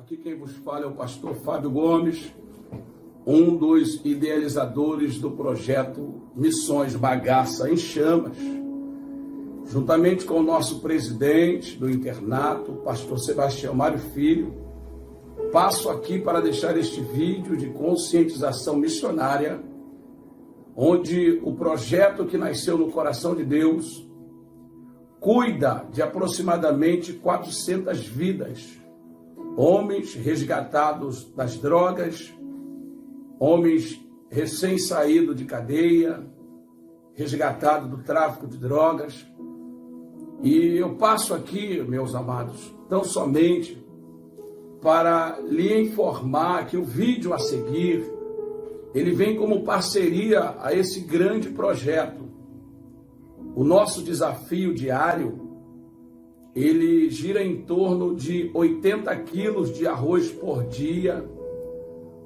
Aqui quem vos fala é o pastor Fábio Gomes, um dos idealizadores do projeto Missões Bagaça em Chamas, juntamente com o nosso presidente do internato, pastor Sebastião Mário Filho. Passo aqui para deixar este vídeo de conscientização missionária, onde o projeto que nasceu no coração de Deus cuida de aproximadamente 400 vidas, homens resgatados das drogas, homens recém-saídos de cadeia, resgatados do tráfico de drogas. E eu passo aqui, meus amados, tão somente para lhe informar que o vídeo a seguir, ele vem como parceria a esse grande projeto. O nosso desafio diário, ele gira em torno de 80 quilos de arroz por dia,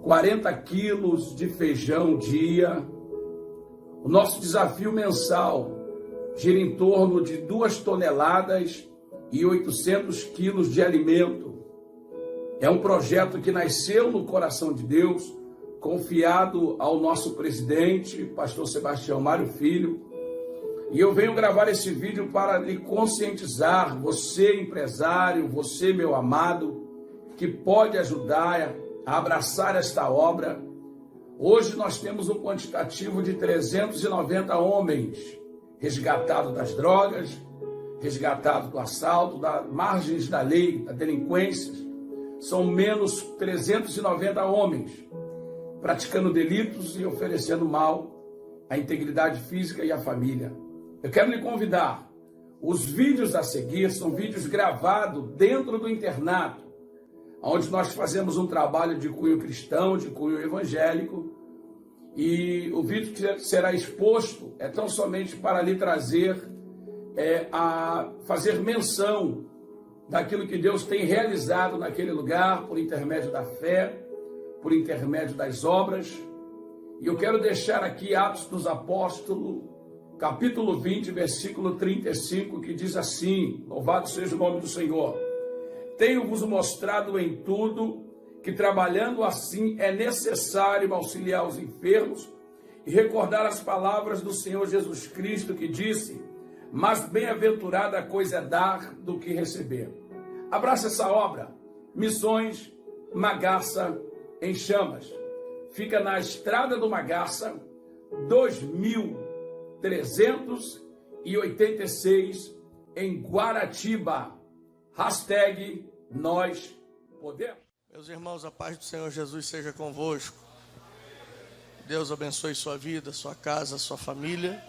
40 quilos de feijão dia. O nosso desafio mensal gira em torno de 2 toneladas e 800 quilos de alimento. É um projeto que nasceu no coração de Deus, confiado ao nosso presidente, pastor Sebastião Mário Filho. E eu venho gravar esse vídeo para lhe conscientizar, você empresário, você meu amado, que pode ajudar a abraçar esta obra. Hoje nós temos um quantitativo de 390 homens resgatados das drogas, resgatados do assalto, das margens da lei, da delinquência. São menos 390 homens praticando delitos e oferecendo mal à integridade física e à família. Eu quero lhe convidar. Os vídeos a seguir são vídeos gravados dentro do internato, onde nós fazemos um trabalho de cunho cristão, de cunho evangélico, e o vídeo que será exposto é tão somente para lhe trazer, a fazer menção daquilo que Deus tem realizado naquele lugar, por intermédio da fé, por intermédio das obras. E eu quero deixar aqui Atos dos Apóstolos, capítulo 20, versículo 35, que diz assim: louvado seja o nome do Senhor. Tenho-vos mostrado em tudo que, trabalhando assim, é necessário auxiliar os enfermos e recordar as palavras do Senhor Jesus Cristo, que disse: mas bem-aventurada coisa é dar do que receber. Abraça essa obra, Missões Bagaça em Chamas. Fica na Estrada do Bagaça, 2386, em Guaratiba. Hashtag Nós Podemos. Meus irmãos, a paz do Senhor Jesus seja convosco. Deus abençoe sua vida, sua casa, sua família.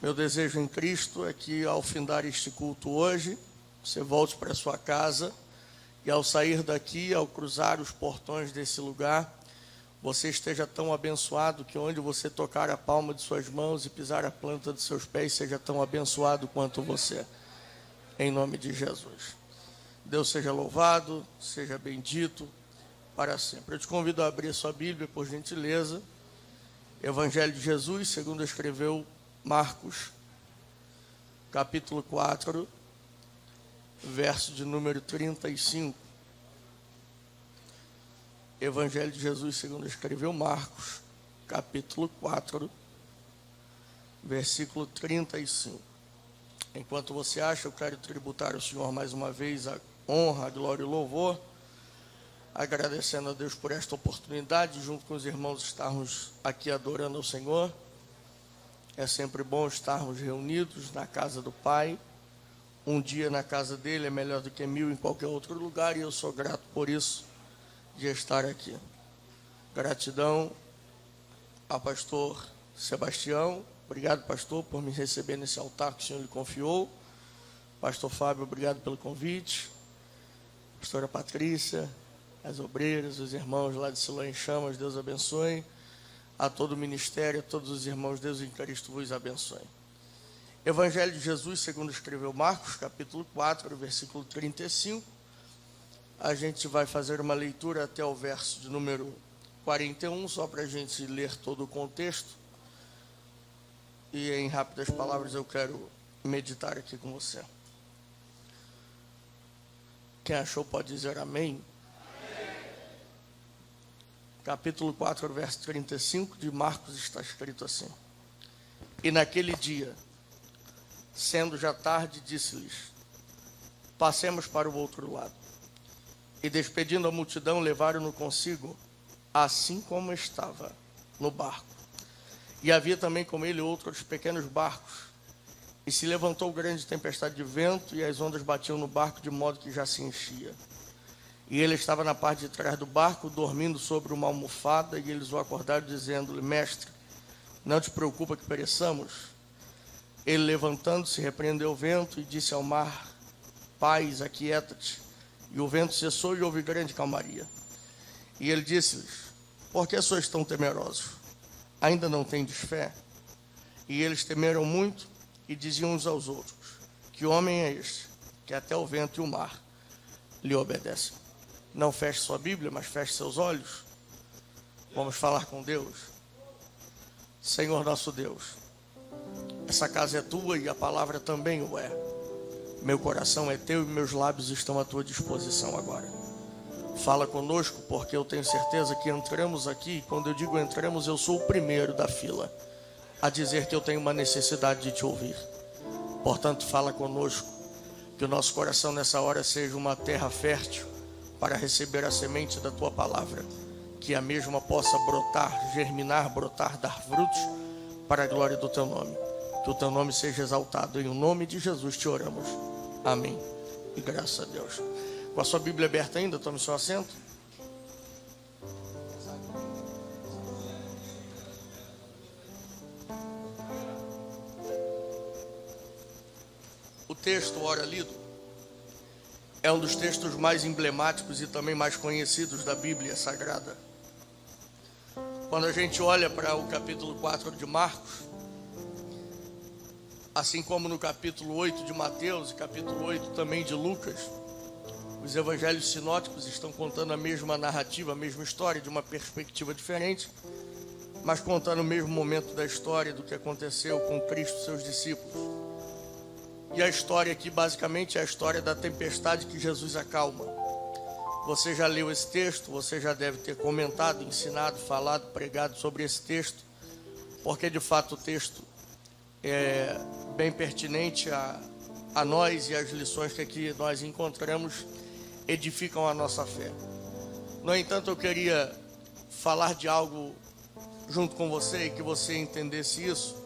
Meu desejo em Cristo é que, ao findar este culto hoje, você volte para sua casa e, ao sair daqui, ao cruzar os portões desse lugar, você esteja tão abençoado que, onde você tocar a palma de suas mãos e pisar a planta de seus pés, seja tão abençoado quanto você. Em nome de Jesus. Deus seja louvado, seja bendito para sempre. Eu te convido a abrir sua Bíblia, por gentileza. Evangelho de Jesus, segundo escreveu Marcos, capítulo 4, verso de número 35. Evangelho de Jesus, segundo escreveu Marcos, capítulo 4, versículo 35. Enquanto você acha, eu quero tributar ao Senhor mais uma vez a honra, a glória e o louvor, agradecendo a Deus por esta oportunidade, junto com os irmãos, estarmos aqui adorando ao Senhor. É sempre bom estarmos reunidos na casa do Pai. Um dia na casa dele é melhor do que 1000 em qualquer outro lugar, e eu sou grato por isso, de estar aqui. Gratidão ao pastor Sebastião. Obrigado, pastor, por me receber nesse altar que o Senhor lhe confiou. Pastor Fábio, obrigado pelo convite. Pastora Patrícia, as obreiras, os irmãos lá de Siloé em Chamas, Deus abençoe. A todo o ministério, a todos os irmãos, Deus em Cristo vos abençoe. Evangelho de Jesus, segundo escreveu Marcos, capítulo 4, versículo 35. A gente vai fazer uma leitura até o verso de número 41, só para a gente ler todo o contexto. E em rápidas palavras eu quero meditar aqui com você. Quem achou pode dizer amém. capítulo 4, verso 35 de Marcos, está escrito assim: E naquele dia, sendo já tarde, disse-lhes: Passemos para o outro lado. E despedindo a multidão, levaram-no consigo, assim como estava, no barco. E havia também com ele outros pequenos barcos. E se levantou grande tempestade de vento, e as ondas batiam no barco, de modo que já se enchia. E ele estava na parte de trás do barco, dormindo sobre uma almofada, e eles o acordaram, dizendo-lhe: Mestre, não te preocupa que pereçamos? Ele, levantando-se, repreendeu o vento e disse ao mar: Paz, aquieta-te. E o vento cessou e houve grande calmaria. E ele disse-lhes: Por que sois tão temerosos? Ainda não tendes fé? E eles temeram muito e diziam uns aos outros: Que homem é este, que até o vento e o mar lhe obedecem? Não feche sua Bíblia, mas feche seus olhos. Vamos falar com Deus. Senhor nosso Deus, essa casa é tua e a palavra também o é. Meu coração é teu e meus lábios estão à tua disposição agora. Fala conosco, porque eu tenho certeza que entramos aqui. Quando eu digo entramos, eu sou o primeiro da fila a dizer que eu tenho uma necessidade de te ouvir. Portanto, fala conosco, que o nosso coração nessa hora seja uma terra fértil para receber a semente da tua palavra, que a mesma possa brotar, germinar, brotar, dar frutos para a glória do teu nome. Que o teu nome seja exaltado. Em o nome de Jesus te oramos. Amém. E graças a Deus. Com a sua Bíblia aberta ainda, tome seu assento. O texto ora lido é um dos textos mais emblemáticos e também mais conhecidos da Bíblia Sagrada. Quando a gente olha para o capítulo 4 de Marcos, assim como no capítulo 8 de Mateus e capítulo 8 também de Lucas, os evangelhos sinóticos estão contando a mesma narrativa, a mesma história, de uma perspectiva diferente, mas contando o mesmo momento da história do que aconteceu com Cristo e seus discípulos. E a história aqui basicamente é a história da tempestade que Jesus acalma. Você já leu esse texto, você já deve ter comentado, ensinado, falado, pregado sobre esse texto, porque de fato o texto é bem pertinente a nós, e as lições que aqui nós encontramos edificam a nossa fé. No entanto, eu queria falar de algo junto com você e que você entendesse isso.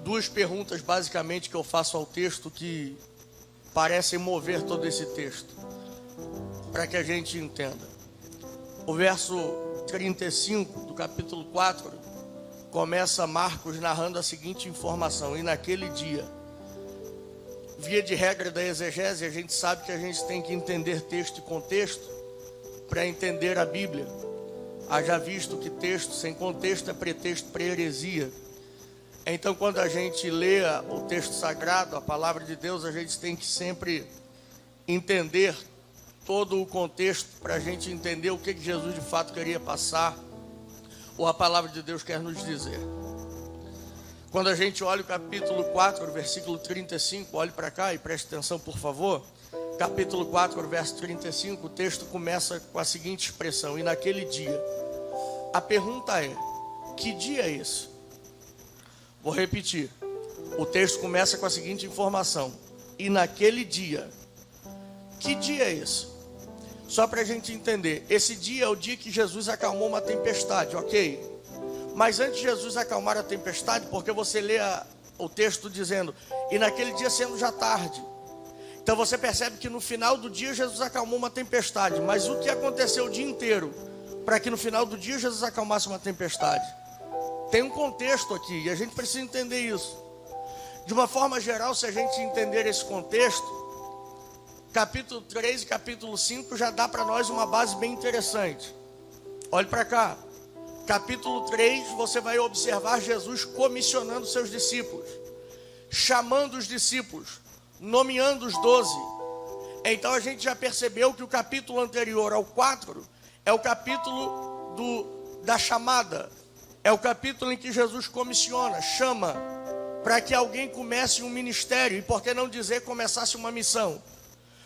Duas perguntas basicamente que eu faço ao texto que parecem mover todo esse texto, para que a gente entenda. O verso 35 do capítulo 4 começa Marcos narrando a seguinte informação: E naquele dia, via de regra da exegese, a gente sabe que a gente tem que entender texto e contexto para entender a Bíblia. Haja visto que texto sem contexto é pretexto para heresia. Então, quando a gente lê o texto sagrado, a palavra de Deus, a gente tem que sempre entender todo o contexto para a gente entender o que Jesus de fato queria passar, ou a palavra de Deus quer nos dizer. Quando a gente olha o capítulo 4, versículo 35, olhe para cá e preste atenção, por favor. Capítulo 4, verso 35, o texto começa com a seguinte expressão: E naquele dia. A pergunta é: que dia é esse? Vou repetir. O texto começa com a seguinte informação: E naquele dia. Que dia é esse? Só para a gente entender. Esse dia é o dia que Jesus acalmou uma tempestade, ok? Mas antes de Jesus acalmar a tempestade, porque você lê o texto dizendo: E naquele dia sendo já tarde. Então você percebe que no final do dia Jesus acalmou uma tempestade. Mas o que aconteceu o dia inteiro para que no final do dia Jesus acalmasse uma tempestade? Tem um contexto aqui e a gente precisa entender isso. De uma forma geral, se a gente entender esse contexto, capítulo 3 e capítulo 5 já dá para nós uma base bem interessante. Olhe para cá. Capítulo 3, você vai observar Jesus comissionando seus discípulos, chamando os discípulos, nomeando os 12. Então a gente já percebeu que o capítulo anterior ao 4 é o capítulo da chamada. É o capítulo em que Jesus comissiona, chama, para que alguém comece um ministério, e por que não dizer começasse uma missão.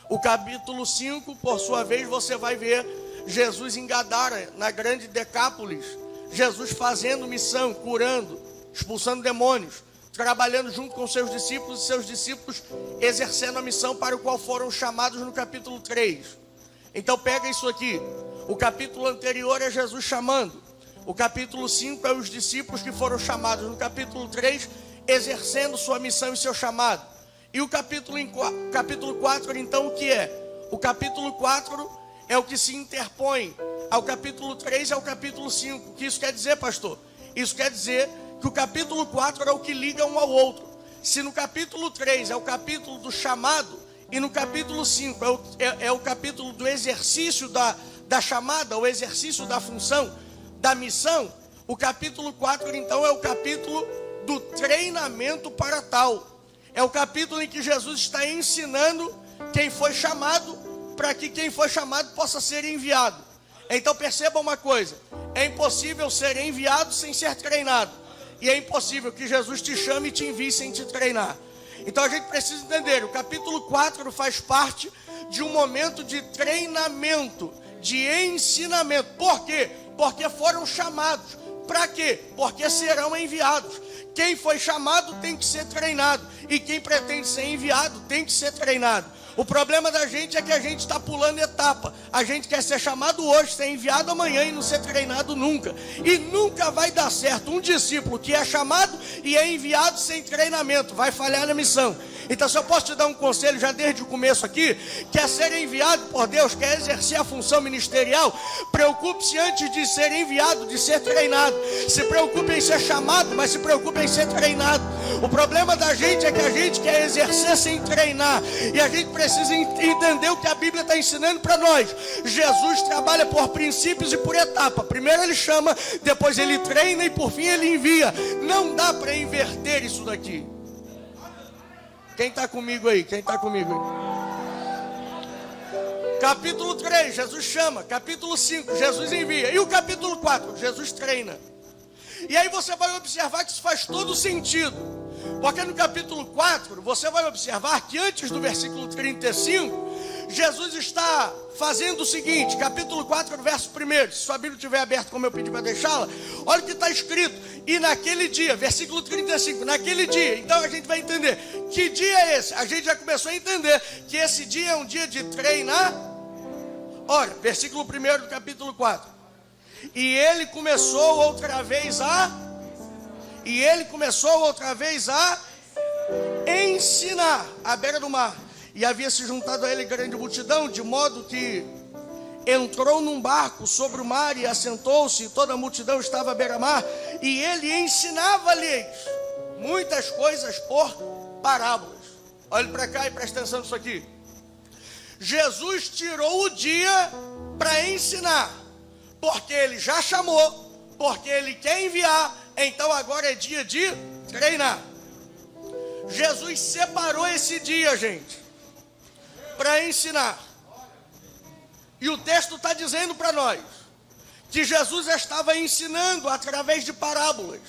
O capítulo 5, por sua vez, você vai ver Jesus em Gadara, na grande Decápolis, Jesus fazendo missão, curando, expulsando demônios, trabalhando junto com seus discípulos, e seus discípulos exercendo a missão para o qual foram chamados no capítulo 3. Então pega isso aqui, o capítulo anterior é Jesus chamando, o capítulo 5 é os discípulos que foram chamados, no capítulo 3, exercendo sua missão e seu chamado. E o capítulo 4, então, o que é? O capítulo 4 é o que se interpõe ao capítulo 3 e ao capítulo 5. O que isso quer dizer, pastor? Isso quer dizer que o capítulo 4 é o que liga um ao outro. Se no capítulo 3 é o capítulo do chamado, e no capítulo 5 é o capítulo do exercício da chamada, o exercício da função, da missão, o capítulo 4, então, é o capítulo do treinamento para tal. É o capítulo em que Jesus está ensinando quem foi chamado, para que quem foi chamado possa ser enviado. Então perceba uma coisa, é impossível ser enviado sem ser treinado, e é impossível que Jesus te chame e te envie sem te treinar. Então a gente precisa entender, o capítulo 4 faz parte de um momento de treinamento, de ensinamento. Por quê? Porque foram chamados. Para quê? Porque serão enviados. Quem foi chamado tem que ser treinado, e quem pretende ser enviado tem que ser treinado. O problema da gente é que a gente está pulando etapa. A gente quer ser chamado hoje, ser enviado amanhã e não ser treinado nunca. E nunca vai dar certo um discípulo que é chamado e é enviado sem treinamento. Vai falhar na missão. Então, se eu posso te dar um conselho já desde o começo aqui, quer ser enviado por Deus, quer exercer a função ministerial, preocupe-se antes de ser enviado, de ser treinado. Se preocupe em ser chamado, mas se preocupe em ser treinado. O problema da gente é que a gente quer exercer sem treinar, e a gente precisa entender o que a Bíblia está ensinando para nós. Jesus trabalha por princípios e por etapa. Primeiro ele chama, depois ele treina e por fim ele envia. Não dá para inverter isso daqui. Quem está comigo aí? Quem está comigo aí? Capítulo 3, Jesus chama. Capítulo 5, Jesus envia. E o capítulo 4, Jesus treina. E aí você vai observar que isso faz todo sentido. Porque no capítulo 4, você vai observar que antes do versículo 35, Jesus está fazendo o seguinte, capítulo 4, verso 1, se sua Bíblia estiver aberta, como eu pedi para deixá-la, olha o que está escrito, e naquele dia, versículo 35, naquele dia, então a gente vai entender, que dia é esse? A gente já começou a entender que esse dia é um dia de treinar. Olha, versículo 1 do capítulo 4, e ele começou outra vez a ensinar à beira do mar. E havia se juntado a ele grande multidão, de modo que entrou num barco sobre o mar e assentou-se, e toda a multidão estava à beira-mar, e ele ensinava-lhes muitas coisas por parábolas. Olhe para cá e preste atenção nisso aqui. Jesus tirou o dia para ensinar, porque ele já chamou, porque ele quer enviar, então agora é dia de treinar. Jesus separou esse dia, gente, para ensinar. E o texto está dizendo para nós que Jesus estava ensinando através de parábolas.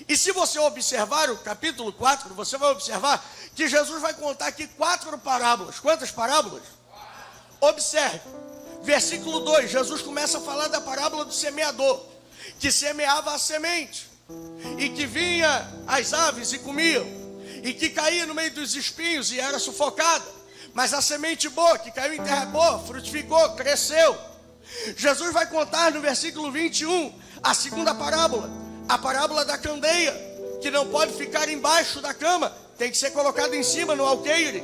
E se você observar o capítulo 4, você vai observar que Jesus vai contar aqui 4 parábolas. Quantas parábolas? Observe, versículo 2, Jesus começa a falar da parábola do semeador, que semeava a semente, e que vinha as aves e comiam, e que caía no meio dos espinhos e era sufocada. Mas a semente boa, que caiu em terra boa, frutificou, cresceu. Jesus vai contar no versículo 21, a segunda parábola, a parábola da candeia, que não pode ficar embaixo da cama, tem que ser colocada em cima, no alqueire.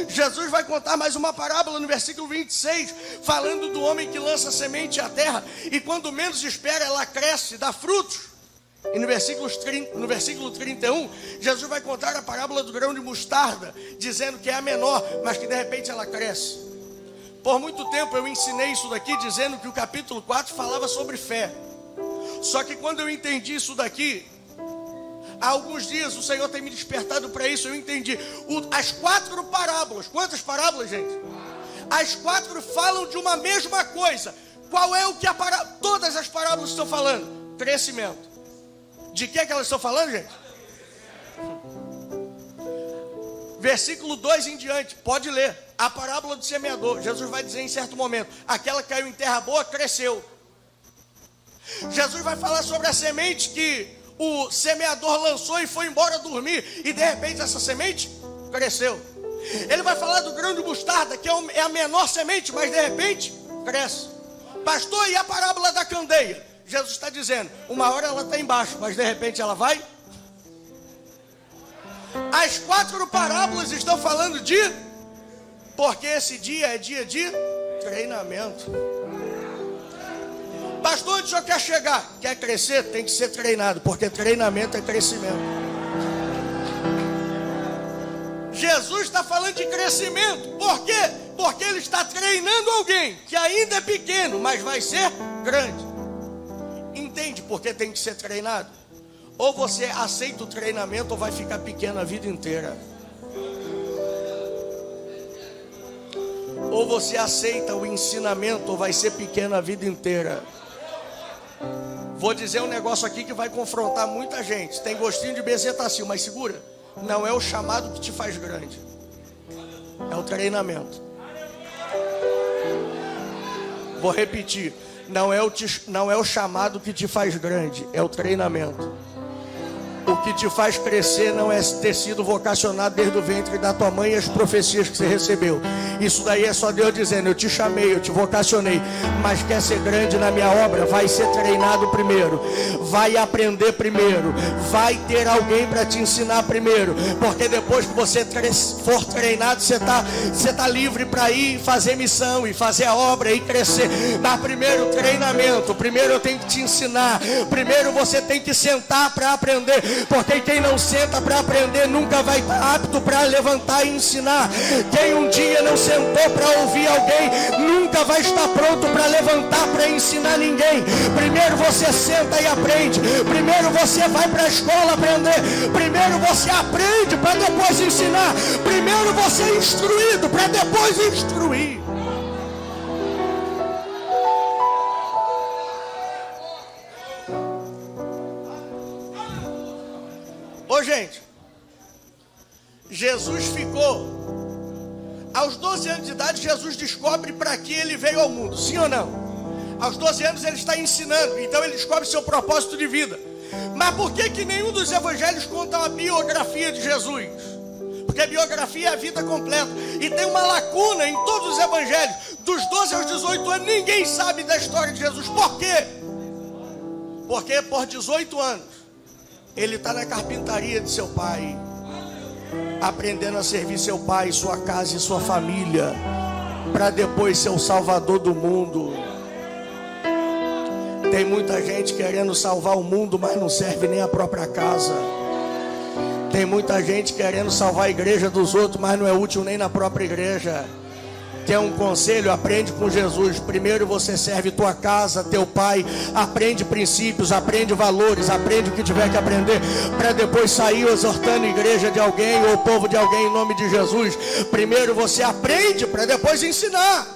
Jesus vai contar mais uma parábola no versículo 26, falando do homem que lança semente à terra, e quando menos espera, ela cresce, dá frutos. E no versículo 31, Jesus vai contar a parábola do grão de mostarda, dizendo que é a menor, mas que de repente ela cresce. Por muito tempo eu ensinei isso daqui, dizendo que o capítulo 4 falava sobre fé. Só que quando eu entendi isso daqui, há alguns dias o Senhor tem me despertado para isso, eu entendi. As 4 parábolas, quantas parábolas, gente? As 4 falam de uma mesma coisa. Qual é o que todas as parábolas estão falando? Crescimento. De que é que elas estão falando, gente? Versículo 2 em diante, pode ler. A parábola do semeador, Jesus vai dizer em certo momento, aquela que caiu em terra boa, cresceu. Jesus vai falar sobre a semente que o semeador lançou e foi embora dormir, e de repente essa semente cresceu. Ele vai falar do grão de mostarda, que é a menor semente, mas de repente cresce. Pastor, e a parábola da candeia? Jesus está dizendo, uma hora ela está embaixo, mas de repente ela vai. As 4 parábolas estão falando de, porque esse dia é dia de treinamento. Pastor, onde o senhor quer chegar? Quer crescer? Tem que ser treinado, porque treinamento é crescimento. Jesus está falando de crescimento. Por quê? Porque ele está treinando alguém que ainda é pequeno, mas vai ser grande. Entende por que tem que ser treinado? Ou você aceita o treinamento ou vai ficar pequeno a vida inteira. Ou você aceita o ensinamento ou vai ser pequeno a vida inteira. Vou dizer um negócio aqui que vai confrontar muita gente. Tem gostinho de bezetacil, mas segura. Não é o chamado que te faz grande. É o treinamento. Vou repetir. Não é o chamado que te faz grande. É o treinamento. O que te faz crescer não é ter sido vocacionado desde o ventre da tua mãe e as profecias que você recebeu. Isso daí é só Deus dizendo, eu te chamei, eu te vocacionei. Mas quer ser grande na minha obra? Vai ser treinado primeiro. Vai aprender primeiro. Vai ter alguém para te ensinar primeiro. Porque depois que você for treinado, você tá livre para ir fazer missão e fazer a obra e crescer. Mas primeiro treinamento. Primeiro eu tenho que te ensinar. Primeiro você tem que sentar para aprender. Porque quem não senta para aprender nunca vai estar apto para levantar e ensinar. Quem um dia não sentou para ouvir alguém nunca vai estar pronto para levantar para ensinar ninguém. Primeiro você senta e aprende. Primeiro você vai para a escola aprender. Primeiro você aprende para depois ensinar. Primeiro você é instruído para depois instruir. Ô gente, Jesus ficou, aos 12 anos de idade, Jesus descobre para que ele veio ao mundo, sim ou não? Aos 12 anos ele está ensinando, então ele descobre seu propósito de vida. Mas por que nenhum dos evangelhos conta a biografia de Jesus? Porque a biografia é a vida completa, e tem uma lacuna em todos os evangelhos, dos 12 aos 18 anos, ninguém sabe da história de Jesus. Por quê? Porque por 18 anos, ele está na carpintaria de seu pai, aprendendo a servir seu pai, sua casa e sua família, para depois ser o salvador do mundo. Tem muita gente querendo salvar o mundo, mas não serve nem a própria casa. Tem muita gente querendo salvar a igreja dos outros, mas não é útil nem na própria igreja. Quer um conselho? Aprende com Jesus. Primeiro você serve tua casa, teu pai. Aprende princípios, aprende valores, aprende o que tiver que aprender, para depois sair exortando a igreja de alguém ou o povo de alguém em nome de Jesus. Primeiro você aprende para depois ensinar.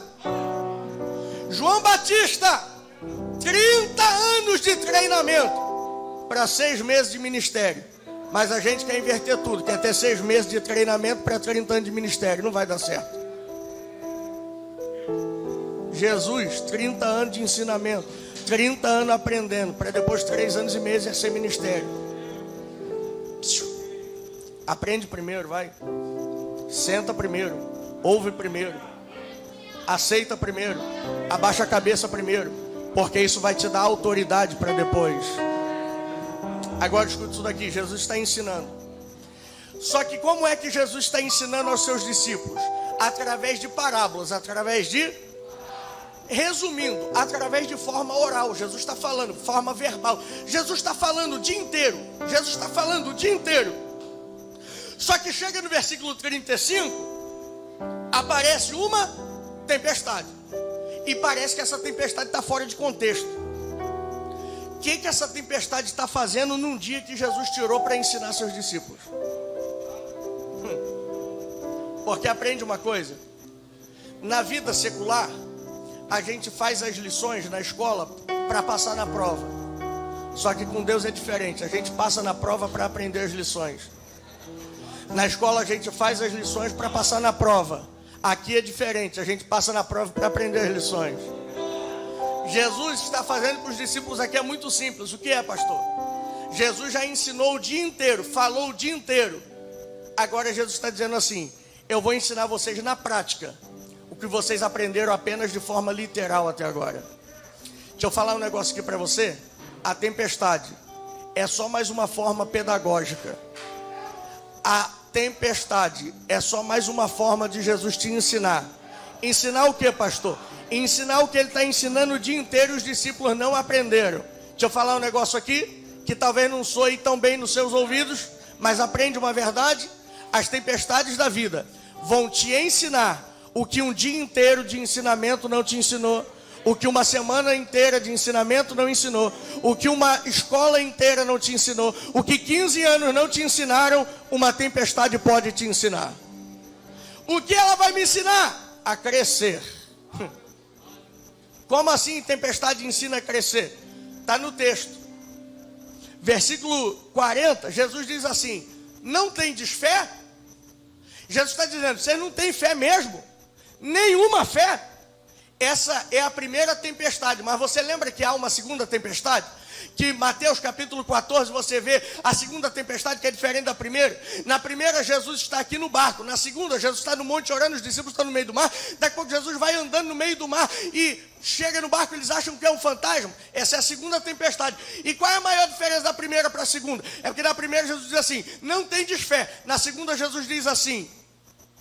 João Batista, 30 anos de treinamento para 6 meses de ministério. Mas a gente quer inverter tudo, quer ter 6 meses de treinamento para 30 anos de ministério. Não vai dar certo. Jesus, 30 anos de ensinamento, 30 anos aprendendo, para depois 3 anos e meio exercer ministério. Aprende primeiro, vai. Senta primeiro, ouve primeiro, aceita primeiro, abaixa a cabeça primeiro, porque isso vai te dar autoridade para depois. Agora escuta isso daqui, Jesus está ensinando. Só que como é que Jesus está ensinando aos seus discípulos? Através de parábolas, através de... Resumindo, através de forma oral. Jesus está falando, forma verbal. Jesus está falando o dia inteiro. Jesus está falando o dia inteiro. Só que chega no versículo 35, aparece uma tempestade. E parece que essa tempestade está fora de contexto. O que essa tempestade está fazendo num dia que Jesus tirou para ensinar seus discípulos? Porque aprende uma coisa. Na vida secular, a gente faz as lições na escola para passar na prova. Só que com Deus é diferente. A gente passa na prova para aprender as lições. Na escola a gente faz as lições para passar na prova. Aqui é diferente, a gente passa na prova para aprender as lições. Jesus está fazendo com os discípulos aqui é muito simples. O que é, pastor? Jesus já ensinou o dia inteiro, falou o dia inteiro. Agora Jesus está dizendo assim: eu vou ensinar vocês na prática o que vocês aprenderam apenas de forma literal até agora. Deixa eu falar um negócio aqui para você. A tempestade é só mais uma forma pedagógica. A tempestade é só mais uma forma de Jesus te ensinar. Ensinar o que, pastor? Ensinar o que ele está ensinando o dia inteiro e os discípulos não aprenderam. Deixa eu falar um negócio aqui, que talvez não soe tão bem nos seus ouvidos, mas aprende uma verdade. As tempestades da vida vão te ensinar o que um dia inteiro de ensinamento não te ensinou, o que uma semana inteira de ensinamento não ensinou, o que uma escola inteira não te ensinou, o que 15 anos não te ensinaram, uma tempestade pode te ensinar. O que ela vai me ensinar? A crescer. Como assim tempestade ensina a crescer? Está no texto. Versículo 40, Jesus diz assim: não tendes fé? Jesus está dizendo, vocês não têm fé mesmo? Nenhuma fé? Essa é a primeira tempestade, mas você lembra que há uma segunda tempestade? Que Mateus capítulo 14 você vê a segunda tempestade que é diferente da primeira. Na primeira Jesus está aqui no barco, na segunda Jesus está no monte orando, os discípulos estão no meio do mar. Daqui a pouco Jesus vai andando no meio do mar e chega no barco, eles acham que é um fantasma. Essa é a segunda tempestade. E qual é a maior diferença da primeira para a segunda? É porque na primeira Jesus diz assim, não tendes fé. Na segunda Jesus diz assim,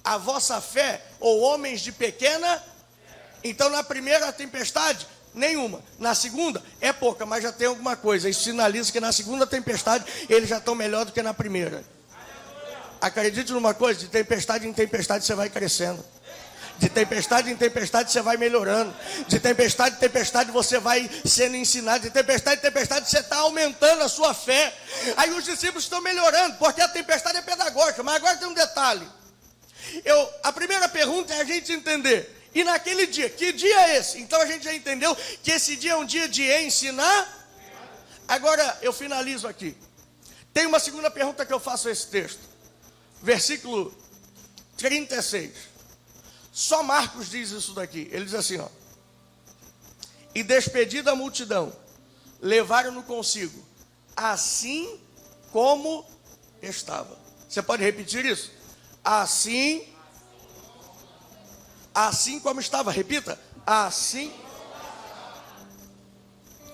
a vossa fé, ou homens de pequena. Então na primeira tempestade, nenhuma. Na segunda, é pouca, mas já tem alguma coisa. Isso sinaliza que na segunda tempestade, eles já estão melhor do que na primeira. Acredite numa coisa, de tempestade em tempestade você vai crescendo. De tempestade em tempestade você vai melhorando. De tempestade em tempestade você vai sendo ensinado. De tempestade em tempestade você está aumentando a sua fé. Aí os discípulos estão melhorando, porque a tempestade é pedagógica. Mas agora tem um detalhe. A primeira pergunta é a gente entender. E naquele dia, que dia é esse? Então a gente já entendeu que esse dia é um dia de ensinar. Agora eu finalizo aqui. Tem uma segunda pergunta que eu faço a esse texto. Versículo 36. Só Marcos diz isso daqui. Ele diz assim, ó. E despedida a multidão, levaram-no consigo, assim como estava. Você pode repetir isso? Assim como estava, repita, assim.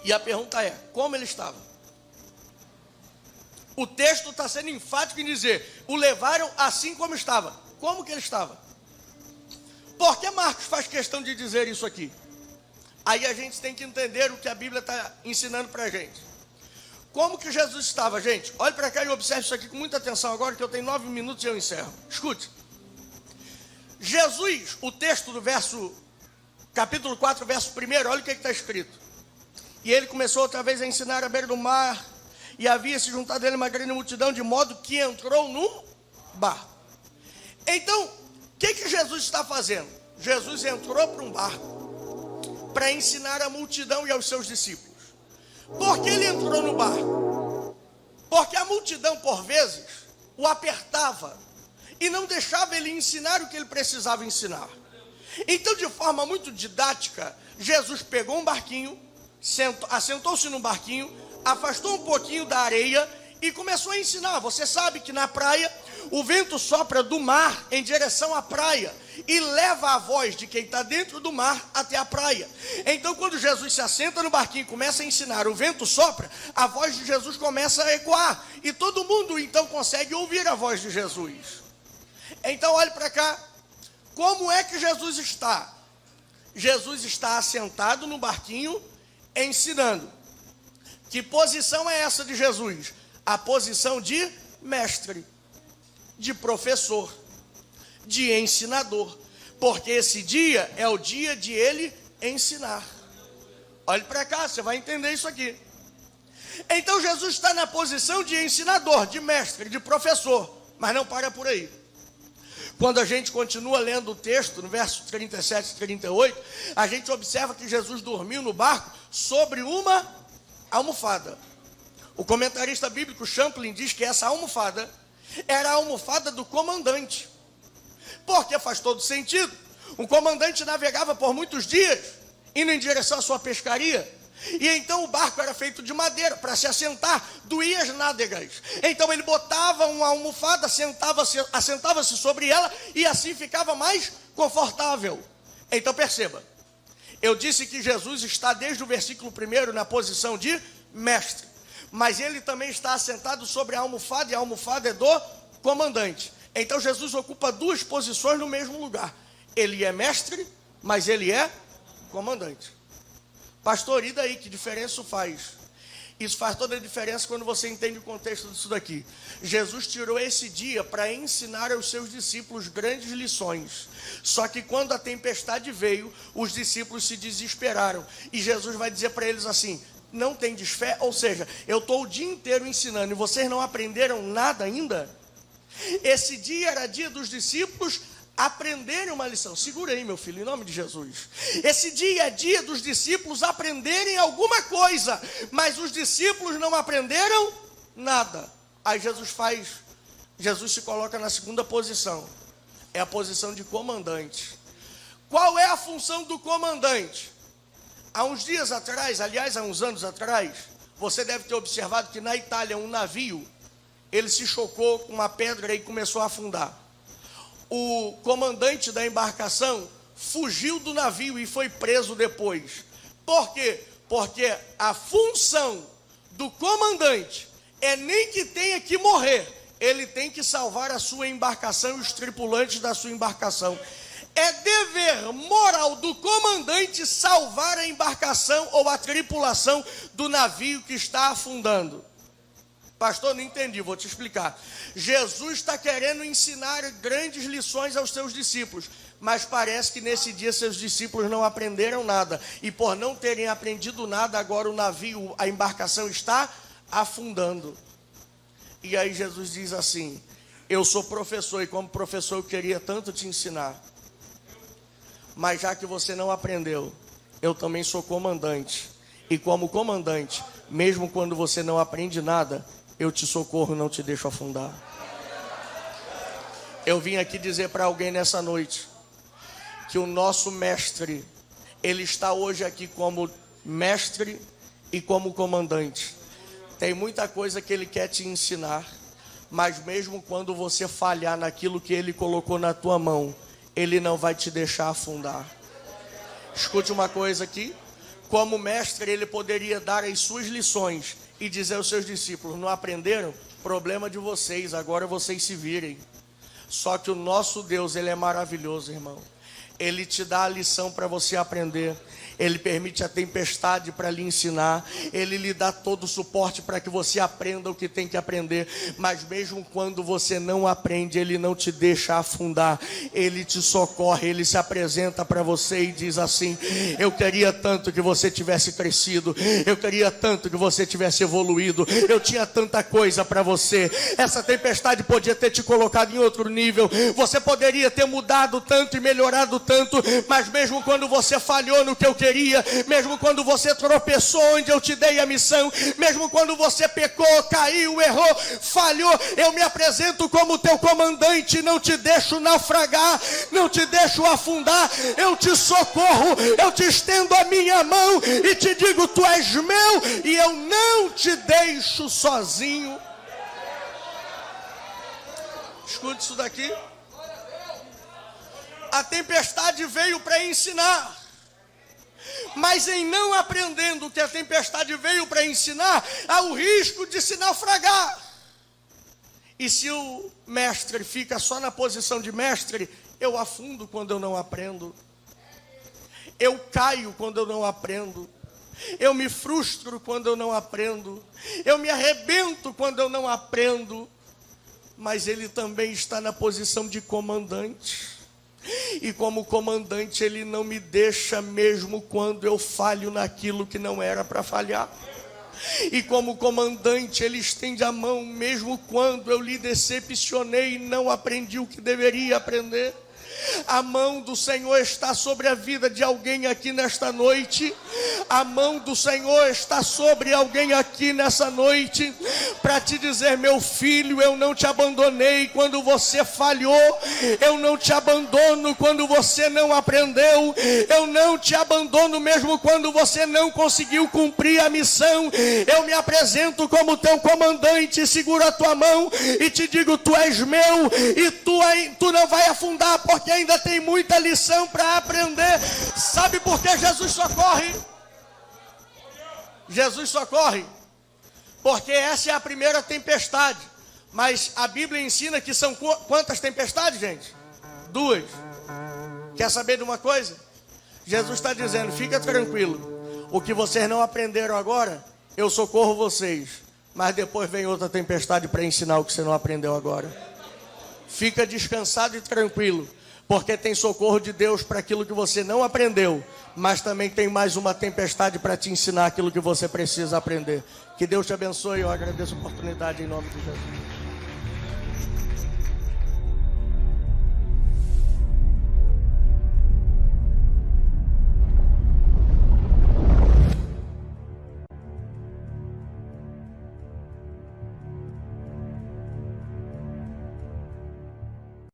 E a pergunta é, como ele estava? O texto está sendo enfático em dizer, o levaram assim como estava. Como que ele estava? Por que Marcos faz questão de dizer isso aqui? Aí a gente tem que entender o que a Bíblia está ensinando para a gente. Como que Jesus estava, gente? Olhe para cá e observe isso aqui com muita atenção agora, que eu tenho 9 minutos e eu encerro. Escute. Jesus, o texto do capítulo 4, verso 1, olha o que está escrito. E ele começou outra vez a ensinar à beira do mar, e havia se juntado a ele uma grande multidão, de modo que entrou num barco. Então, o que Jesus está fazendo? Jesus entrou para um barco, para ensinar a multidão e aos seus discípulos. Por que ele entrou no barco? Porque a multidão, por vezes, o apertava, e não deixava ele ensinar o que ele precisava ensinar. Então, de forma muito didática, Jesus pegou um barquinho, assentou-se num barquinho, afastou um pouquinho da areia e começou a ensinar. Você sabe que na praia, o vento sopra do mar em direção à praia e leva a voz de quem está dentro do mar até a praia. Então, quando Jesus se assenta no barquinho e começa a ensinar, o vento sopra, a voz de Jesus começa a ecoar. E todo mundo, então, consegue ouvir a voz de Jesus. Então, olhe para cá. Como é que Jesus está? Jesus está assentado no barquinho, ensinando. Que posição é essa de Jesus? A posição de mestre, de professor, de ensinador. Porque esse dia é o dia de ele ensinar. Olhe para cá, você vai entender isso aqui. Então, Jesus está na posição de ensinador, de mestre, de professor. Mas não para por aí. Quando a gente continua lendo o texto, no verso 37 e 38, a gente observa que Jesus dormiu no barco sobre uma almofada. O comentarista bíblico Champlin diz que essa almofada era a almofada do comandante. Porque faz todo sentido. Um comandante navegava por muitos dias, indo em direção à sua pescaria. E então o barco era feito de madeira, para se assentar, doía as nádegas. Então ele botava uma almofada, assentava-se sobre ela, e assim ficava mais confortável. Então perceba, eu disse que Jesus está desde o versículo 1 na posição de mestre, mas ele também está assentado sobre a almofada, e a almofada é do comandante. Então Jesus ocupa duas posições no mesmo lugar. Ele é mestre, mas ele é comandante. Pastor, e daí, que diferença isso faz? Isso faz toda a diferença quando você entende o contexto disso daqui. Jesus tirou esse dia para ensinar aos seus discípulos grandes lições. Só que quando a tempestade veio, os discípulos se desesperaram. E Jesus vai dizer para eles assim: não tendes fé? Ou seja, eu estou o dia inteiro ensinando e vocês não aprenderam nada ainda? Esse dia era dia dos discípulos aprenderem uma lição. Segura aí, meu filho, em nome de Jesus. Esse dia é dia dos discípulos aprenderem alguma coisa, mas os discípulos não aprenderam nada. Aí Jesus se coloca na segunda posição. É a posição de comandante. Qual é a função do comandante? Há uns dias atrás, aliás, há uns anos atrás, você deve ter observado que na Itália um navio, ele se chocou com uma pedra e começou a afundar. O comandante da embarcação fugiu do navio e foi preso depois. Por quê? Porque a função do comandante é nem que tenha que morrer, ele tem que salvar a sua embarcação e os tripulantes da sua embarcação. É dever moral do comandante salvar a embarcação ou a tripulação do navio que está afundando. Pastor, não entendi, vou te explicar. Jesus está querendo ensinar grandes lições aos seus discípulos, mas parece que nesse dia seus discípulos não aprenderam nada, e por não terem aprendido nada, agora o navio, a embarcação está afundando. E aí Jesus diz assim: eu sou professor, e como professor eu queria tanto te ensinar, mas já que você não aprendeu, eu também sou comandante, e como comandante, mesmo quando você não aprende nada, eu te socorro, não te deixo afundar. Eu vim aqui dizer para alguém nessa noite que o nosso mestre, ele está hoje aqui como mestre e como comandante. Tem muita coisa que ele quer te ensinar, mas mesmo quando você falhar naquilo que ele colocou na tua mão, ele não vai te deixar afundar. Escute uma coisa aqui. Como mestre, ele poderia dar as suas lições e dizer aos seus discípulos: não aprenderam? Problema de vocês, agora vocês se virem. Só que o nosso Deus, ele é maravilhoso, irmão. Ele te dá a lição para você aprender. Ele permite a tempestade para lhe ensinar. Ele lhe dá todo o suporte para que você aprenda o que tem que aprender. Mas mesmo quando você não aprende, ele não te deixa afundar. Ele te socorre, ele se apresenta para você e diz assim: eu queria tanto que você tivesse crescido. Eu queria tanto que você tivesse evoluído. Eu tinha tanta coisa para você. Essa tempestade podia ter te colocado em outro nível. Você poderia ter mudado tanto e melhorado tanto. Mas mesmo quando você falhou no que eu queria, mesmo quando você tropeçou onde eu te dei a missão, mesmo quando você pecou, caiu, errou, falhou, eu me apresento como teu comandante, não te deixo naufragar, não te deixo afundar, eu te socorro, eu te estendo a minha mão e te digo: tu és meu e eu não te deixo sozinho. Escute isso daqui. A tempestade veio para ensinar, mas em não aprendendo o que a tempestade veio para ensinar, há o risco de se naufragar. E se o mestre fica só na posição de mestre, eu afundo quando eu não aprendo, eu caio quando eu não aprendo, eu me frustro quando eu não aprendo, eu me arrebento quando eu não aprendo. Mas ele também está na posição de comandante. E como comandante, ele não me deixa mesmo quando eu falho naquilo que não era para falhar. E como comandante, ele estende a mão mesmo quando eu lhe decepcionei e não aprendi o que deveria aprender. A mão do Senhor está sobre a vida de alguém aqui nesta noite. A mão do Senhor está sobre alguém aqui nessa noite, para te dizer: meu filho, eu não te abandonei quando você falhou, eu não te abandono quando você não aprendeu, eu não te abandono mesmo quando você não conseguiu cumprir a missão. Eu me apresento como teu comandante, seguro a tua mão e te digo: tu és meu, e tu não vai afundar, porque ainda tem muita lição para aprender. Sabe por que Jesus socorre? Jesus socorre porque essa é a primeira tempestade. Mas a Bíblia ensina que são quantas tempestades, gente? 2. Quer saber de uma coisa? Jesus está dizendo: fica tranquilo, o que vocês não aprenderam agora, eu socorro vocês, mas depois vem outra tempestade para ensinar o que você não aprendeu agora. Fica descansado e tranquilo, porque tem socorro de Deus para aquilo que você não aprendeu, mas também tem mais uma tempestade para te ensinar aquilo que você precisa aprender. Que Deus te abençoe, eu agradeço a oportunidade em nome de Jesus.